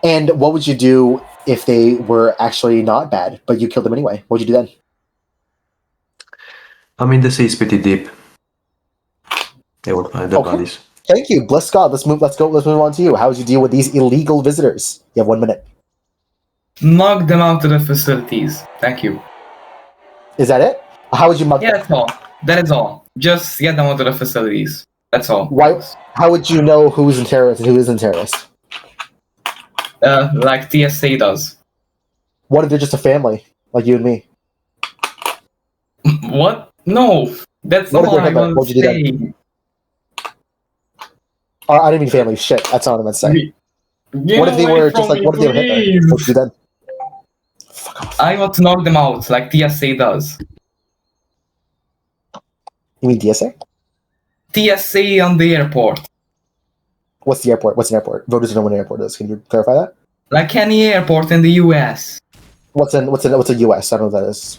And what would you do if they were actually not bad, but you killed them anyway? What would you do then? I mean, the sea is pretty deep. They would find their bodies. Thank you, Bliss God. Let's move on to you. How would you deal with these illegal visitors? You have 1 minute. Knock them out of the facilities. Thank you. Is that it? How would you mug Yeah, them? that's all. That is all. Just get them out of the facilities. That's all. Why? How would you know who's a terrorist and who isn't a terrorist? Like TSA does. What if they're just a family, like you and me? What? No. That's What not if all they're I'm Hitler? going What'd to you do say. I didn't mean family. Shit, that's not what I meant to say. What if they were just like? What if they were Hitler? What would you do then? Fuck off. I want to knock them out like TSA does. You mean DSA? TSA on the airport. What's the airport? What's an airport? Voters don't know what an airport is. Can you clarify that? Like any airport in the US. What's a US? I don't know what that is.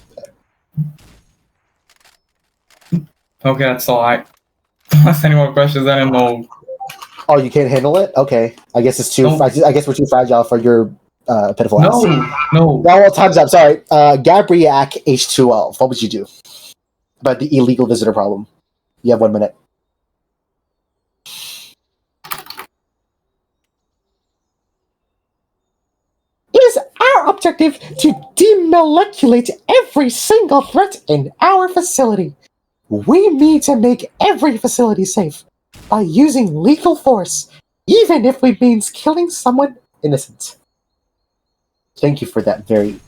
Okay, that's all. I don't ask any more questions anymore. Oh, you can't handle it? Okay. I guess it's too. No. I guess we're too fragile for your pitiful ass. No. Well, time's up. Sorry. Gabriac H2O. What would you do about the illegal visitor problem? You have 1 minute. It is our objective to demoleculate every single threat in our facility. We need to make every facility safe by using lethal force, even if it means killing someone innocent. Thank you for that very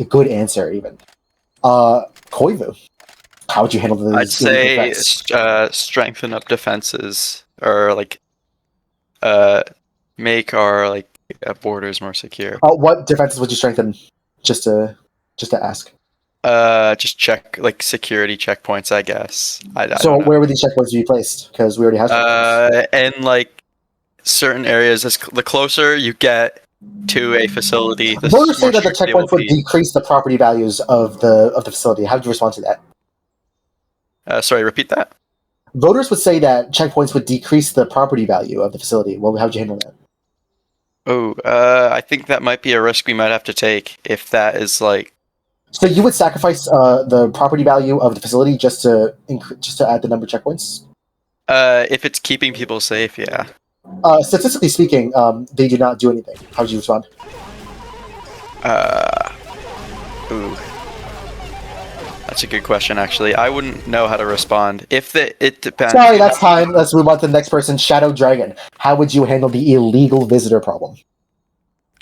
good answer, even. Koivu, how would you handle this? I'd say strengthen up defenses, or like make our like borders more secure. What defenses would you strengthen? Just to ask. Just check like security checkpoints, I guess. I So don't know. where would these checkpoints be placed? Because we already have checkpoints. In like certain areas, the closer you get to a facility, the Voters say more that the strict they will checkpoints would be. decrease the property values of the facility. How would you respond to that? Sorry, repeat that. Voters would say that checkpoints would decrease the property value of the facility. Well, how would you handle that? Oh, I think that might be a risk we might have to take if that is like. So you would sacrifice the property value of the facility just to add the number of checkpoints? If it's keeping people safe, yeah. Statistically speaking, they do not do anything. How would you respond? Ooh. That's a good question, actually. I wouldn't know how to respond. It depends. Sorry, that's time. Let's move on to the next person. Shadow Dragon. How would you handle the illegal visitor problem?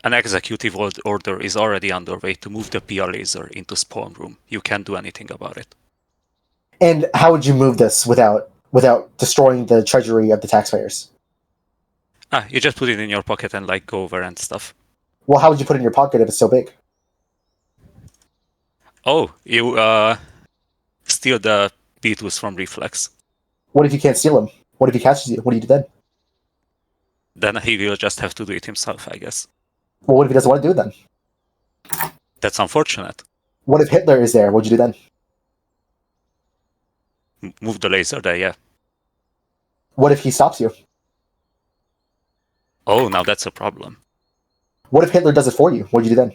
An executive order is already underway to move the PR laser into spawn room. You can't do anything about it. And how would you move this without destroying the treasury of the taxpayers? You just put it in your pocket and like go over and stuff. Well, how would you put it in your pocket if it's so big? Oh, you steal the Beatles from Reflex. What if you can't steal him? What if he catches you? What do you do then? Then he will just have to do it himself, I guess. Well, what if he doesn't want to do it then? That's unfortunate. What if Hitler is there? What'd you do then? Move the laser there, yeah. What if he stops you? Oh, now that's a problem. What if Hitler does it for you? What'd you do then?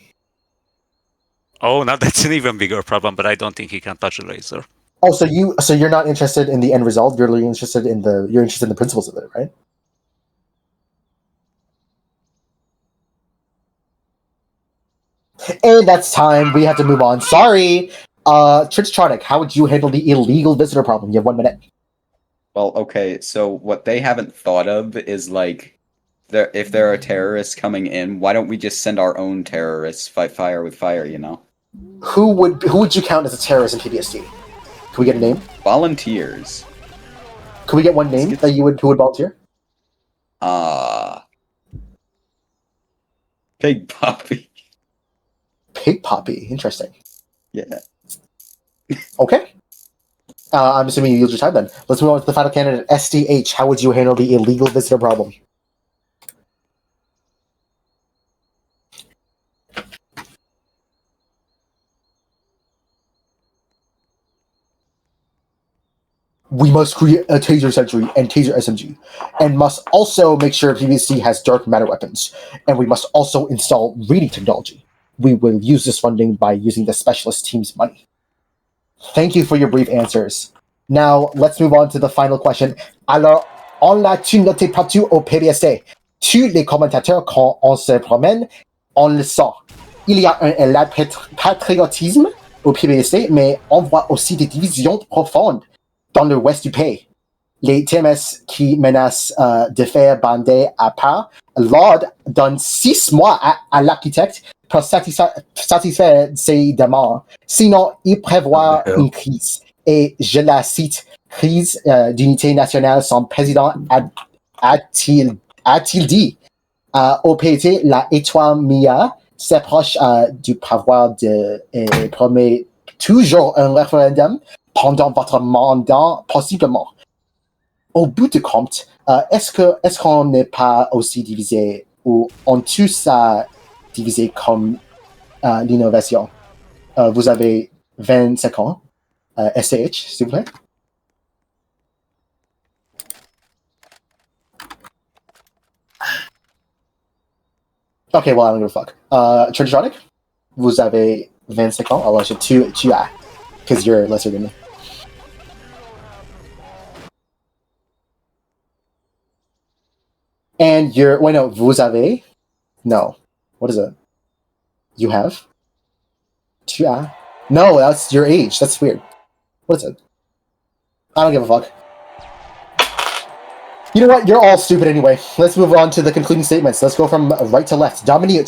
Oh, now that's an even bigger problem, but I don't think he can touch the laser. Oh, so you're not interested in the end result. You're interested in the principles of it, right? And that's time. We have to move on. Sorry. Trichtronic, how would you handle the illegal visitor problem? You have 1 minute. Well, okay, so what they haven't thought of is like, if there are terrorists coming in, why don't we just send our own terrorists, fight fire with fire, you know? Who would you count as a terrorist in PBSD? Can we get a name? Volunteers. Can we get one name that who would volunteer? Big Poppy. Pig Poppy. Interesting. Yeah. Okay. I'm assuming you yield your time then. Let's move on to the final candidate, SDH. How would you handle the illegal visitor problem? We must create a Taser Sentry and Taser SMG, and must also make sure PBSD has dark matter weapons, and we must also install reading technology. We will use this funding by using the specialist team's money. Thank you for your brief answers. Now, let's move on to the final question. Alors, on l'a-tu noté partout au PBSD? Tous les commentateurs, quand on se promène, on le sent. Il y a un élan patriotisme au PBSD, mais on voit aussi des divisions profondes dans l'ouest du pays. Les TMS qui menacent de faire bander à part, Lord donne 6 mois à l'architecte pour satisfaire ses demandes. Sinon, il prévoit une crise. Et je la cite, crise d'unité nationale. Son président a-t-il dit au PT, la étoile Mia s'approche du pouvoir et promet toujours un référendum pendant votre mandat, possiblement. Au bout de compte, est-ce qu'on n'est pas aussi divisé, ou on tous divisé comme l'innovation. Vous avez 20 secondes. SCH, s'il vous plaît. Okay, well, I don't give a fuck. Tritronic, vous avez 20 secondes. Alors, tu as, because you're lesser than me. And you're, wait, no, vous avez? No. What is it? You have? Tu as? No, that's your age. That's weird. What is it? I don't give a fuck. You know what? You're all stupid anyway. Let's move on to the concluding statements. Let's go from right to left. Dominic,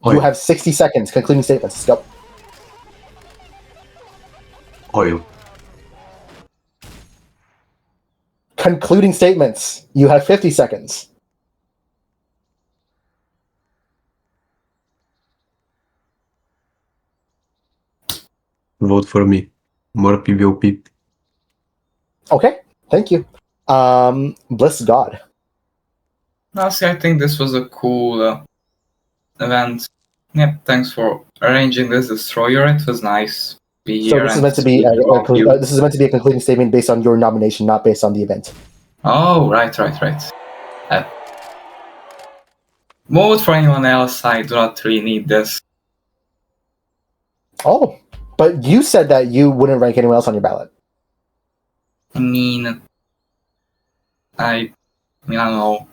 you Oil. have 60 seconds. Concluding statements. Let's go. Oil. Concluding statements. You have 50 seconds. Vote for me. More PvOP. Okay. Thank you. Bless God. Honestly, I think this was a cool event. Yep, thanks for arranging this destroyer. It was nice to be So here. this is and meant to be speak about you. this is meant to be a concluding statement based on your nomination, not based on the event. Oh, right. Vote for anyone else. I do not really need this. Oh, but you said that you wouldn't rank anyone else on your ballot. I mean, I don't know.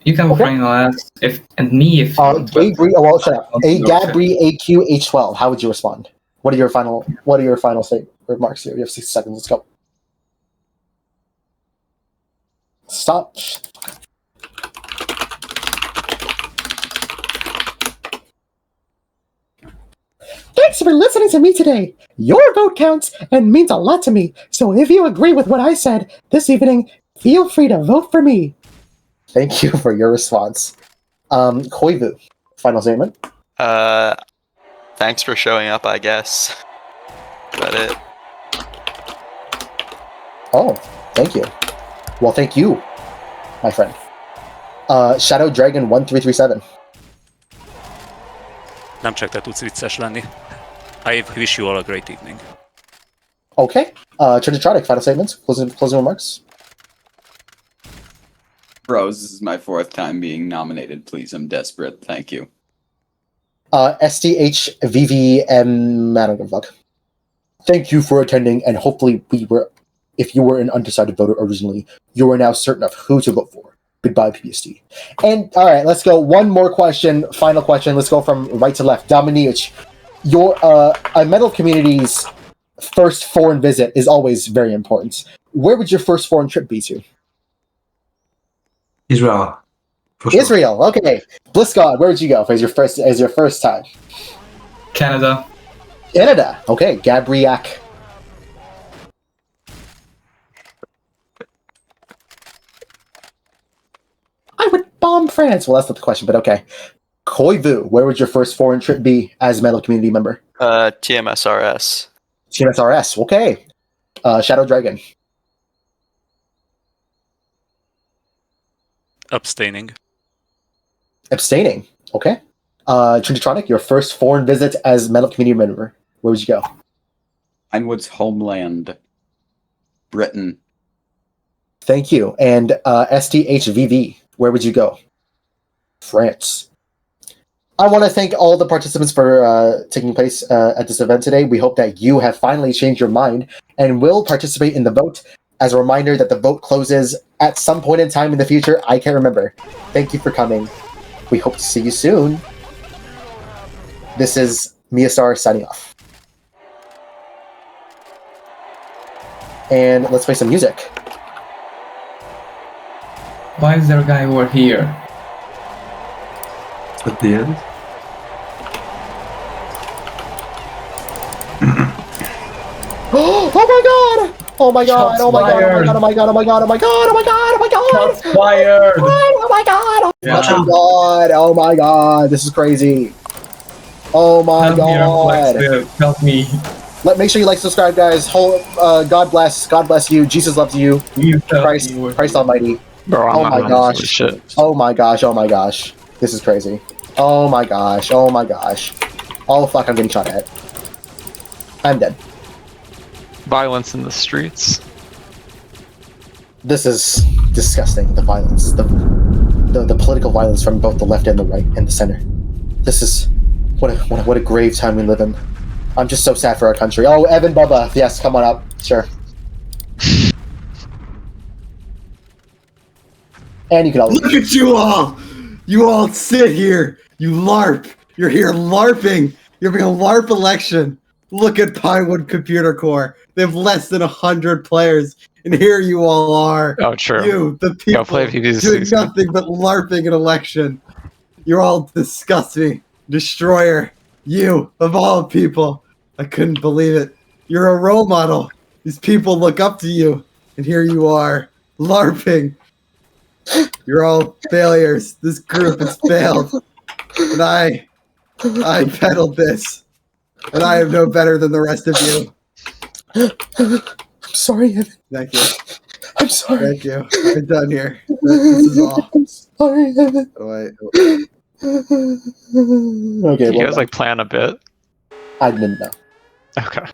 You can vote for Okay. anyone else, if you want, but- Gabri, well, shut up. Okay. Gabri AQ H12. How would you respond? What are your final remarks here? You have 60 seconds. Let's go. Stop. Thanks for listening to me today. Your vote counts and means a lot to me. So if you agree with what I said this evening, feel free to vote for me. Thank you for your response. Koivu, final statement. Thanks for showing up, I guess. Is that it? Oh, thank you. Well, thank you, my friend. Shadow Dragon 1337. Nem csak te tudsz vicces lenni. I wish you all a great evening. Okay. Triditronic, final statements, closing remarks. Bros, this is my 4th time being nominated. Please, I'm desperate. Thank you. STHVVM, I don't give a fuck. Thank you for attending, and hopefully if you were an undecided voter originally, you are now certain of who to vote for. Goodbye, PBSD. And all right, let's go. One more question, final question. Let's go from right to left. Dominic, your a metal community's first foreign visit is always very important. Where would your first foreign trip be to? Israel. For sure. Israel. Okay. Bliss God, where would you go as your first time? Canada. Canada. Okay. Gabriac. I would bomb France. Well, that's not the question, but okay. Koivu, where would your first foreign trip be as a metal community member? TMSRS. TMSRS. Okay. Shadow Dragon. Abstaining. Abstaining. Okay. Trinitronic, your first foreign visit as metal community member. Where would you go? Pinewood's homeland. Britain. Thank you. And STHVV, where would you go? France. I want to thank all the participants for taking place at this event today. We hope that you have finally changed your mind and will participate in the vote. As a reminder that the vote closes at some point in time in the future. I can't remember. Thank you for coming. We hope to see you soon. This is Miyasar signing off. And let's play some music. Why is there a guy over here? At the end. Oh my god! Oh my god! Shots Oh my god! fired. Oh my god! Oh my god! Oh my god! Oh my god! Oh my god! Oh my god! Shots fired! Oh my god! Yeah. Oh my god! Oh my god! This is crazy! Oh my Help me, god! Reflexive. Help me. Make sure you like, subscribe, guys. God bless you. Jesus loves you. You help Christ me. Almighty. Bro, I'm Oh not my running gosh. this shit. Oh my gosh, oh my gosh. This is crazy. Oh my gosh, oh my gosh. Oh fuck, I'm getting shot at. I'm dead. Violence in the streets. This is disgusting, the violence. The political violence from both the left and the right and the center. This is... What a grave time we live in. I'm just so sad for our country. Oh, Evan Bubba. Yes, come on up. Sure. And you can all... Look at you all! You all sit here. You LARP. You're here LARPing. You're having a LARP election. Look at Pinewood Computer Core. They have less than 100 players, and here you all are. Oh, true. You, the people, play PvZ doing season. nothing but LARPing an election. You're all disgust me. Destroyer. You, of all people. I couldn't believe it. You're a role model. These people look up to you, and here you are, LARPing. You're all failures. This group has failed. And I peddled this. And I am no better than the rest of you. I'm sorry, Evan. Thank you. I'm sorry. Thank you. I'm done here. This is all. I'm sorry, Evan. Wait. Okay, You well, guys like plan a bit? I didn't know. Okay.